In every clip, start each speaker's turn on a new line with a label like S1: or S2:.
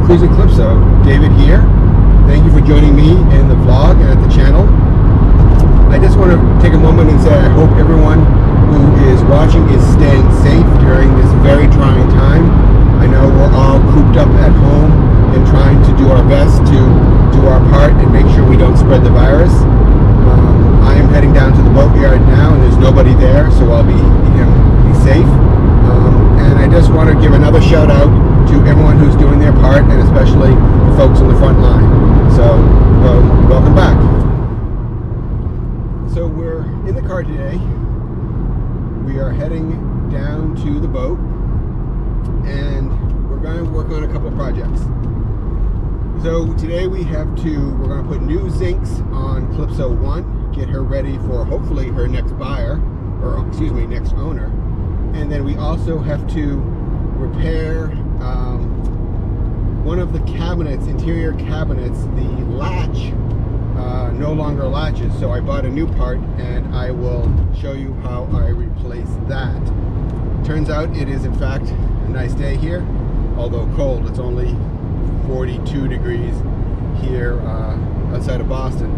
S1: Cruising Calypso, David here. Thank you for joining me in the vlog and at the channel. I just want to take a moment and say I hope everyone who is watching is staying safe during this very trying time. I know we're all cooped up at home and trying to do our best to do our part and make sure we don't spread the virus. I am heading down to the boatyard now and there's nobody there, so I'll be safe. And I just want to give another shout out to everyone who's doing their part, and especially the folks on the front line. So, welcome back. So we're in the car today. We are heading down to the boat, and we're going to work on a couple of projects. So today we're going to put new zincs on Calypso 1, get her ready for hopefully her next buyer, or excuse me, next owner. And then we also have to repair one of the cabinets, interior cabinets. The latch no longer latches, so I bought a new part and I will show you how I replace that. Turns out it is in fact a nice day here, although cold. It's only 42 degrees here outside of Boston,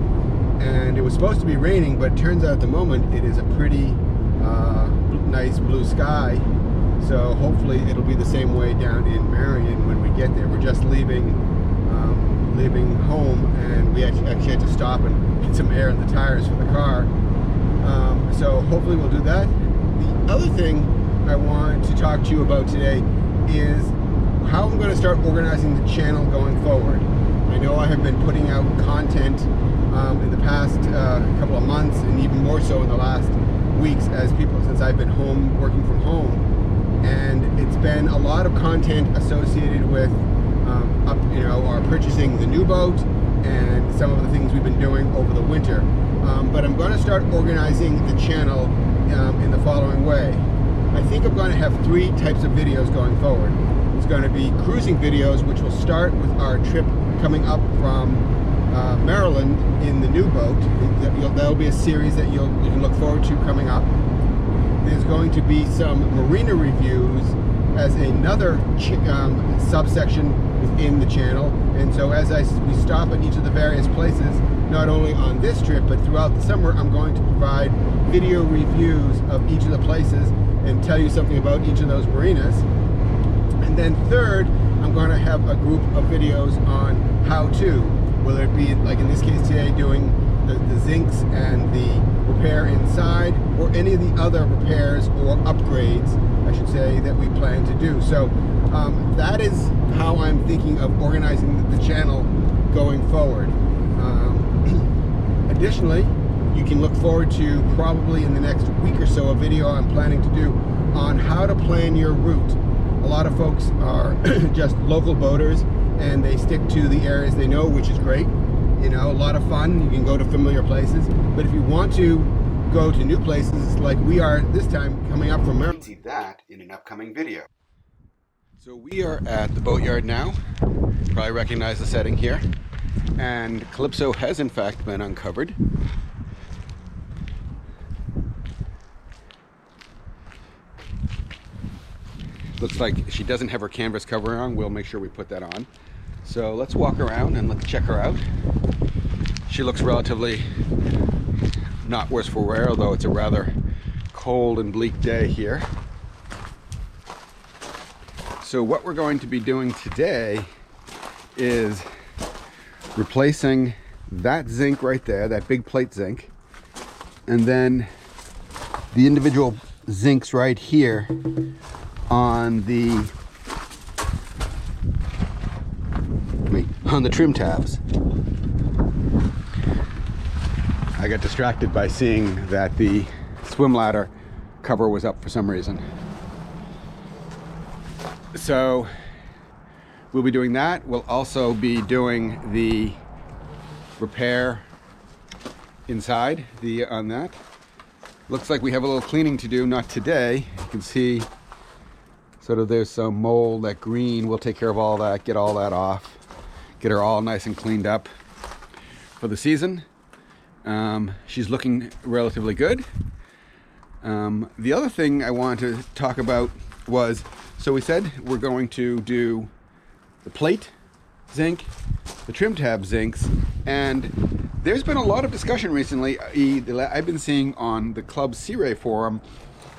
S1: and it was supposed to be raining, but it turns out at the moment it is a pretty nice blue sky. So hopefully it'll be the same way down in Marion when we get there. We're just leaving home, and we actually had to stop and get some air in the tires for the car. So hopefully we'll do that. The other thing I want to talk to you about today is how I'm going to start organizing the channel going forward. I know I have been putting out content in the past couple of months, and even more so in the last weeks since I've been home, working from home. And it's been a lot of content associated with our purchasing the new boat and some of the things we've been doing over the winter. But I'm going to start organizing the channel in the following way. I think I'm going to have three types of videos going forward. It's going to be cruising videos, which will start with our trip coming up from Maryland in the new boat. That'll be a series that you can look forward to coming up. There's going to be some marina reviews as another subsection within the channel, and so as we stop at each of the various places, not only on this trip but throughout the summer, I'm going to provide video reviews of each of the places and tell you something about each of those marinas. And then third, I'm going to have a group of videos on how to, whether it be like in this case today doing the zincs and the repair inside, or any of the other repairs or upgrades, I should say, that we plan to do. So that is how I'm thinking of organizing the channel going forward. Additionally, you can look forward to probably in the next week or so a video I'm planning to do on how to plan your route. A lot of folks are just local boaters and they stick to the areas they know, which is great. You know, a lot of fun. You can go to familiar places, but if you want to go to new places like we are this time coming up from Maryland, see that in an upcoming video. So we are at the boatyard now. Probably recognize the setting here, and Calypso has in fact been uncovered. Looks like she doesn't have her canvas cover on. We'll make sure we put that on. So let's walk around and let's check her out. She looks relatively not worse for wear, although it's a rather cold and bleak day here. So what we're going to be doing today is replacing that zinc right there, that big plate zinc, and then the individual zincs right here on the trim tabs. I got distracted by seeing that the swim ladder cover was up for some reason. So we'll be doing that. We'll also be doing the repair inside on that. Looks like we have a little cleaning to do, not today. You can see sort of there's some mold, that green. We'll take care of all that, get all that off, get her all nice and cleaned up for the season. She's looking relatively good. The other thing I wanted to talk about was, so we said we're going to do the plate
S2: zinc, the trim tab zincs, and there's been a lot of discussion recently I've been seeing on the Club Sea Ray forum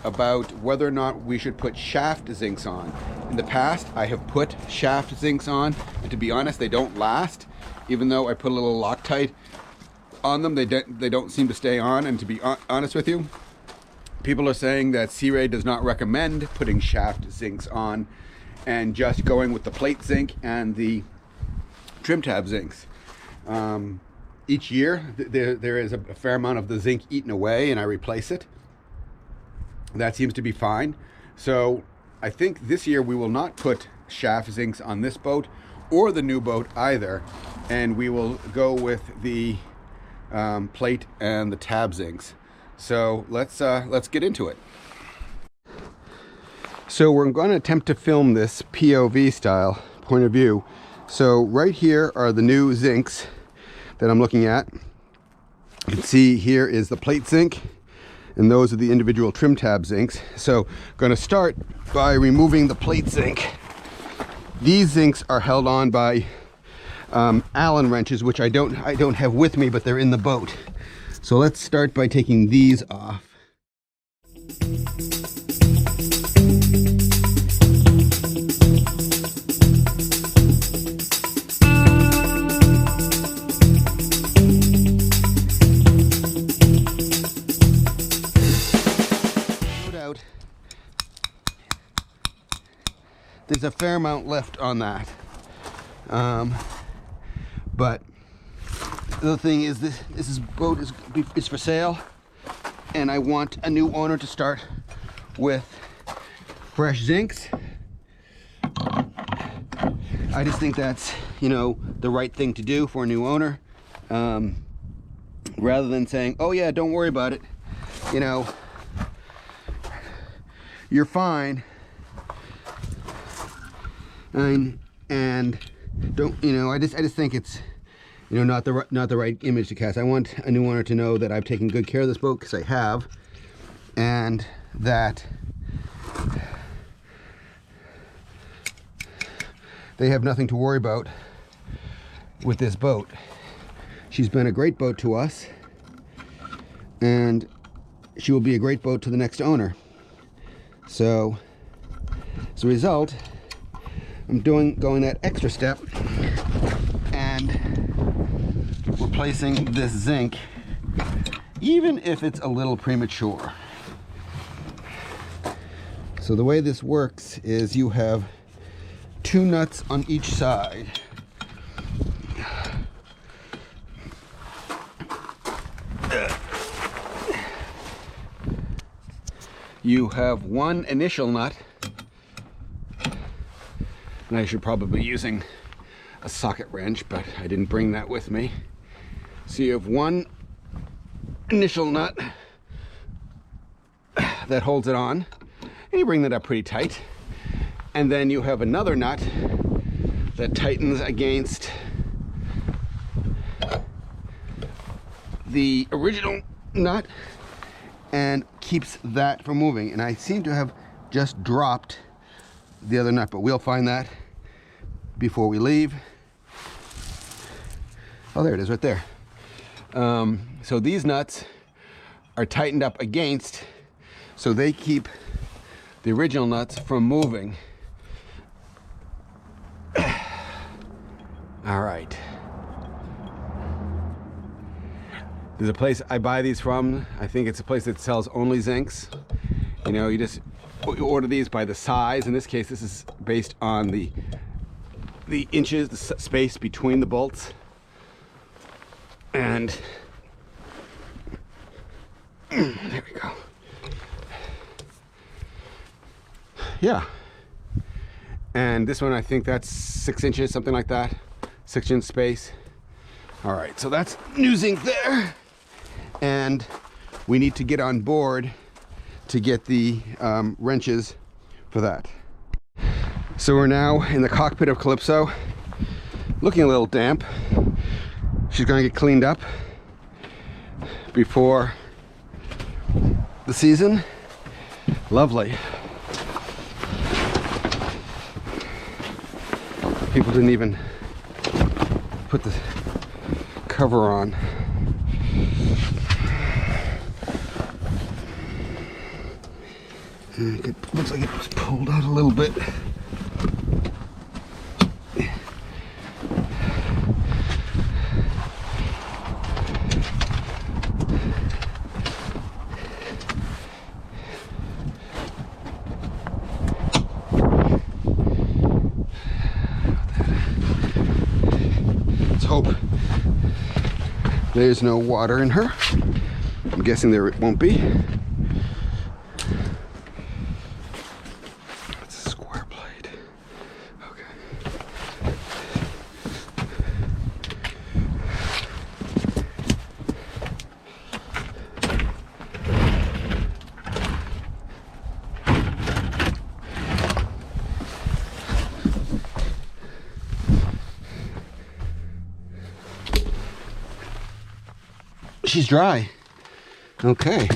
S2: about whether or not we should put shaft zincs on. In the past, I have put shaft zincs on, and to be honest, they don't last. Even though I put a little Loctite on them, they don't seem to stay on. And to be honest with you, people are saying that Sea Ray does not recommend putting shaft zincs on and just going with the plate zinc and the trim tab zincs. Each year there is a fair amount of the zinc eaten away, and I replace it. That seems to be fine. So I think this year we will not put shaft zincs on this boat or the new boat either, and we will go with the plate and the tab zincs. So let's get into it. So we're going to attempt to film this POV style, point of view. So right here are the new zincs that I'm looking at. You can see here is the plate zinc, and those are the individual trim tab zincs. So I'm going to start by removing the plate zinc. These zincs are held on by Allen wrenches, which I don't have with me, but they're in the boat. So let's start by taking these off. There's a fair amount left on that, but the other thing is this boat is for sale, and I want a new owner to start with fresh zincs. I just think that's, you know, the right thing to do for a new owner, rather than saying, oh yeah, don't worry about it, you know, you're fine. And don't, you know, I just think it's, you know, not the right image to cast. I want a new owner to know that I've taken good care of this boat, because I have, and that they have nothing to worry about with this boat. She's been a great boat to us, and she will be a great boat to the next owner. So as a result, I'm going that extra step and replacing this zinc, even if it's a little premature. So the way this works is you have 2 nuts on each side. You have one initial nut, and I should probably be using a socket wrench, but I didn't bring that with me. So you have one initial nut that holds it on, and you bring that up pretty tight. And then you have another nut that tightens against the original nut and keeps that from moving. And I seem to have just dropped the other nut, but we'll find that before we leave. Oh, there it is right there. So these nuts are tightened up against, so they keep the original nuts from moving. All right. There's a place I buy these from. I think it's a place that sells only zincs. You know, you order these by the size. In this case, this is based on the inches, the space between the bolts. And there we go. Yeah. And this one, I think that's 6 inches, something like that. 6-inch space. All right, so that's new zinc there. And we need to get on board to get the wrenches for that. So we're now in the cockpit of Calypso, looking a little damp. She's gonna get cleaned up before the season. Lovely. People didn't even put the cover on. It looks like it's pulled out a little bit. Let's hope there's no water in her. I'm guessing there won't be. It's a square blade. Okay. She's dry. Okay.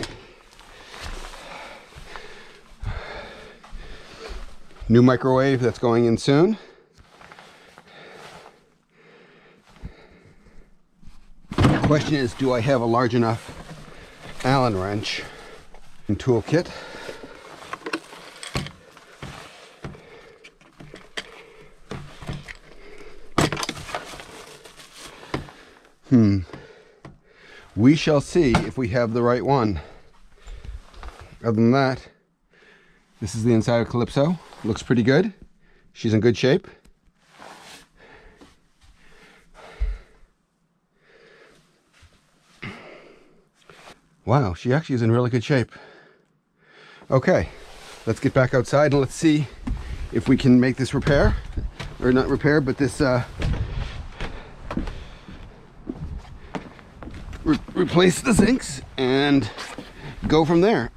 S2: New microwave that's going in soon. The question is, do I have a large enough Allen wrench and toolkit? We shall see if we have the right one. Other than that, this is the inside of Calypso. Looks pretty good. She's in good shape. Wow, she actually is in really good shape. Okay, let's get back outside and let's see if we can make this repair. Or not repair, but this replace the zincs and go from there.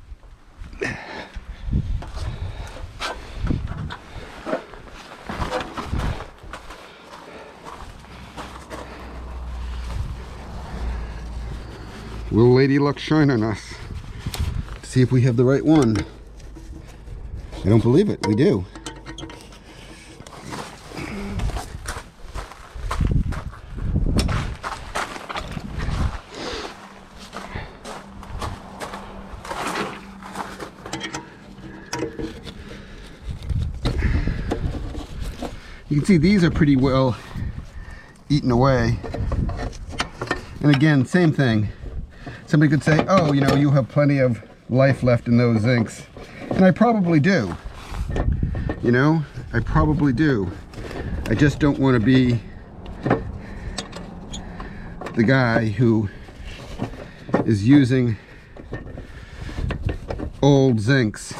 S2: Will Lady Luck shine on us to see if we have the right one? I don't believe it. We do. You can see these are pretty well eaten away. And again, same thing. Somebody could say, oh, you know, you have plenty of life left in those zincs. And I probably do. You know, I probably do. I just don't want to be the guy who is using old zincs.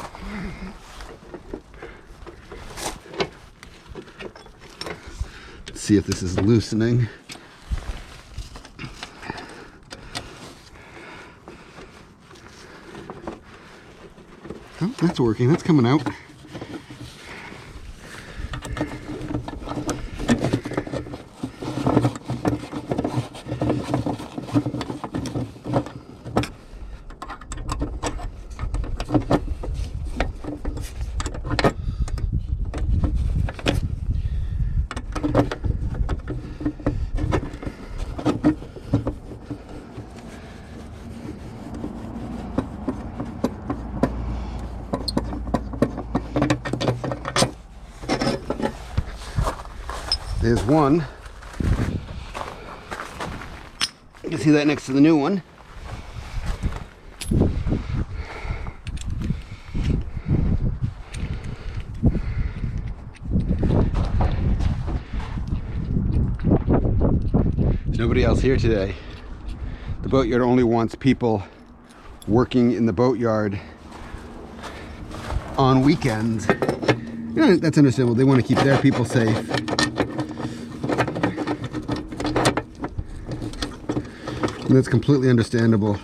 S2: See if this is loosening. Oh, that's working. That's coming out. There's one. You can see that next to the new one. There's nobody else here today. The boatyard only wants people working in the boatyard on weekends. Yeah, that's understandable. They want to keep their people safe. And that's completely understandable.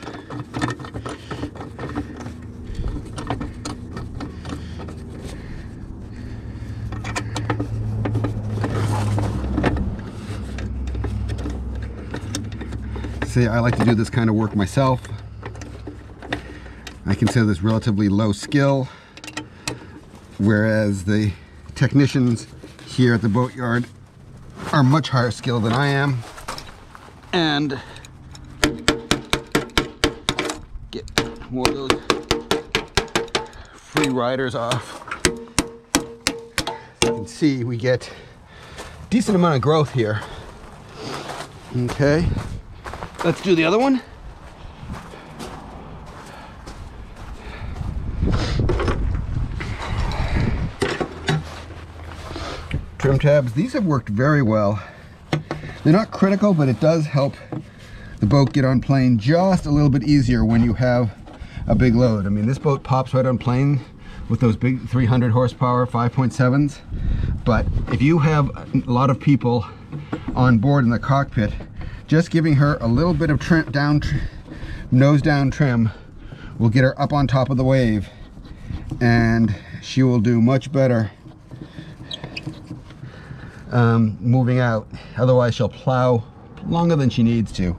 S2: See, I like to do this kind of work myself. I consider this relatively low skill, whereas the technicians here at the boatyard are much higher skilled than I am. and get more of those free riders off. As you can see, we get a decent amount of growth here. Okay, let's do the other one. Trim tabs, these have worked very well. They're not critical, but it does help the boat get on plane just a little bit easier when you have a big load. I mean, this boat pops right on plane with those big 300 horsepower 5.7s, but if you have a lot of people on board in the cockpit, just giving her a little bit of nose down trim will get her up on top of the wave, and she will do much better moving out. Otherwise she'll plow longer than she needs to.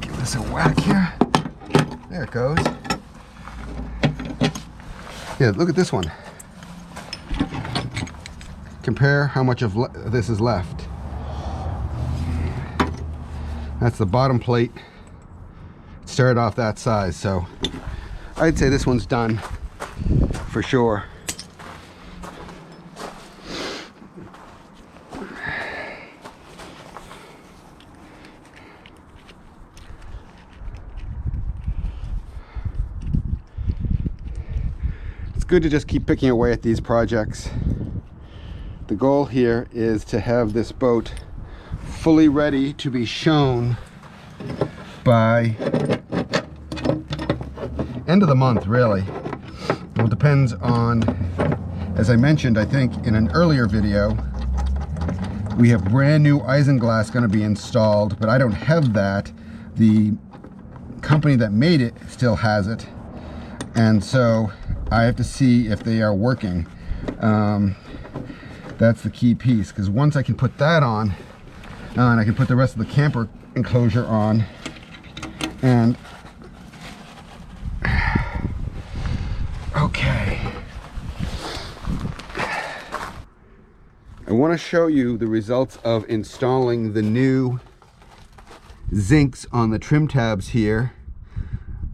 S2: Give this a whack here. There it goes. Yeah, look at this one. Compare how much of this is left. That's the bottom plate. It started off that size, so I'd say this one's done for sure. It's good to just keep picking away at these projects. The goal here is to have this boat fully ready to be shown by end of the month, really. Well, it depends on, as I mentioned, I think in an earlier video, we have brand new isinglass going to be installed, but I don't have that. The company that made it still has it, and so I have to see if they are working. That's the key piece, because once I can put that on, and I can put the rest of the camper enclosure on, and okay. I want to show you the results of installing the new zincs on the trim tabs here.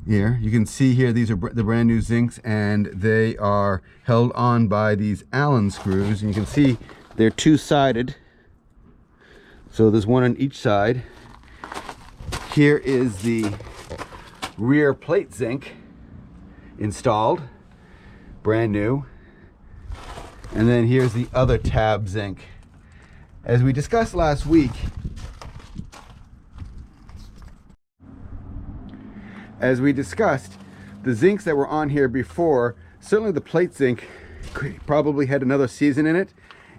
S2: Here, you can see here, these are the brand new zincs, and they are held on by these Allen screws, and you can see they're two-sided. So there's one on each side. Here is the rear plate zinc installed, brand new. And then here's the other tab zinc. As we discussed last week, the zincs that were on here before, certainly the plate zinc probably had another season in it,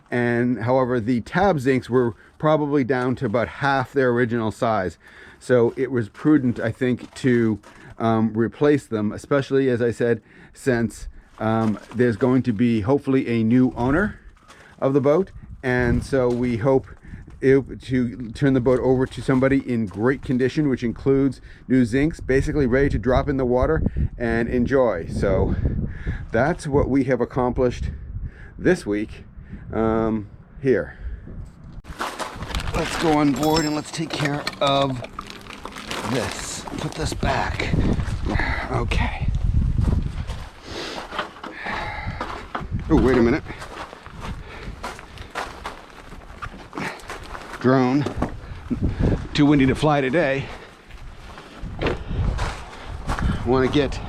S2: and however the tab zincs were probably down to about half their original size. So it was prudent, I think, to replace them, especially, as I said, since there's going to be hopefully a new owner of the boat, and so we hope to turn the boat over to somebody in great condition, which includes new zincs, basically ready to drop in the water and enjoy. So that's what we have accomplished this week here. Let's go on board and let's take care of this. Put this back. Okay. Oh, wait a minute. Drone. Too windy to fly today. Want to get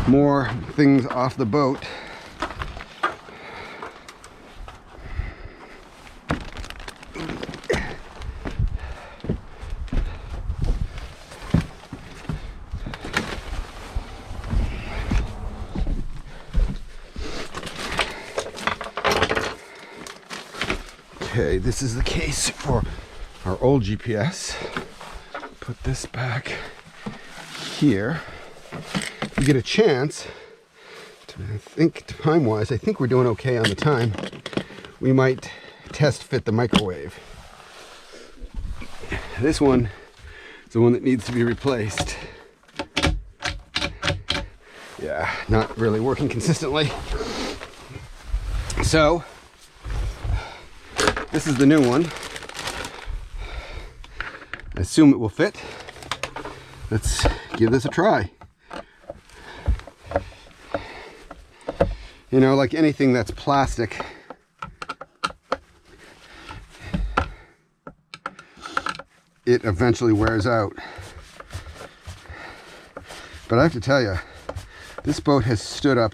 S2: more things off the boat. Okay, this is the case for our old GPS. Put this back here. If we get a chance, I think time-wise, I think we're doing okay on the time. We might test fit the microwave. This one is the one that needs to be replaced. Yeah, not really working consistently.
S1: So this is the new one. I assume it will fit. Let's give this a try. You know, like anything that's plastic, it eventually wears out. But I have to tell you, this boat has stood up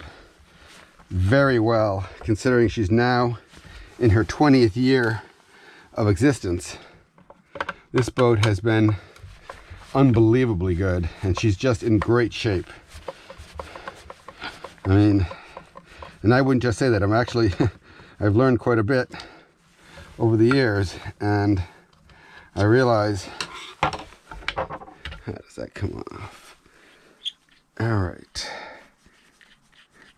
S1: very well, considering she's now in her 20th year of existence. This boat has been unbelievably good, and she's just in great shape. I mean, and I wouldn't just say that. I'm actually, I've learned quite a bit over the years, and I realize, how does that come off? All right.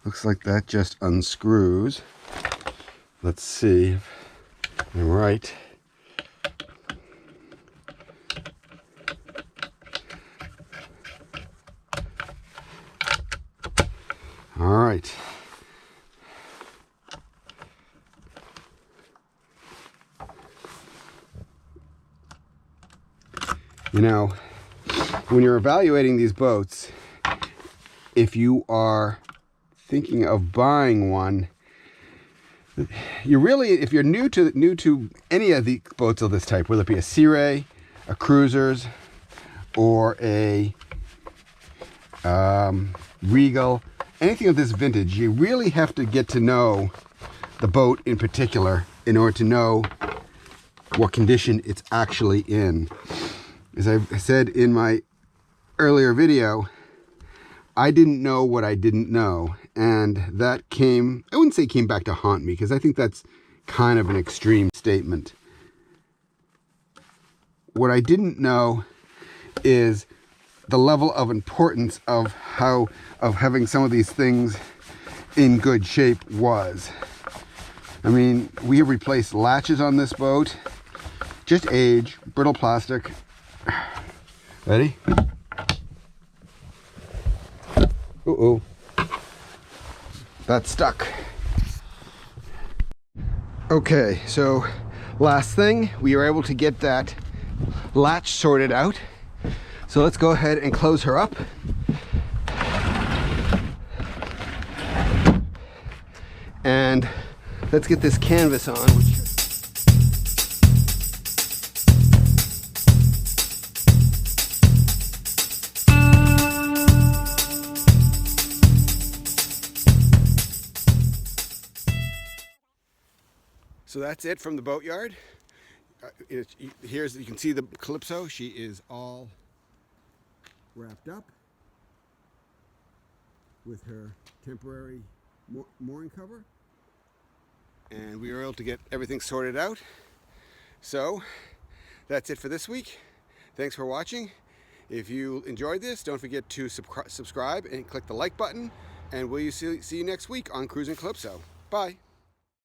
S1: Looks like that just unscrews. Let's see if I'm right. All right. You know, when you're evaluating these boats, if you are thinking of buying one, you really, if you're new to any of the boats of this type, whether it be a Sea Ray, a Cruisers, or a Regal, anything of this vintage, you really have to get to know the boat in particular in order to know what condition it's actually in. As I said in my earlier video, I didn't know what I didn't know, and that came, I wouldn't say came back to haunt me, because I think that's kind of an extreme statement. What I didn't know is the level of importance of having some of these things in good shape was. I mean, we have replaced latches on this boat, just age, brittle plastic. Ready? Uh-oh. That's stuck. Okay, so last thing, we were able to get that latch sorted out. So let's go ahead and close her up. And let's get this canvas on. So that's it from the boatyard. Here's, you can see the Calypso. She is all wrapped up with her temporary mooring cover. And we were able to get everything sorted out. So that's it for this week. Thanks for watching. If you enjoyed this, don't forget to subscribe and click the like button. And we'll see you next week on Cruising Calypso. Bye.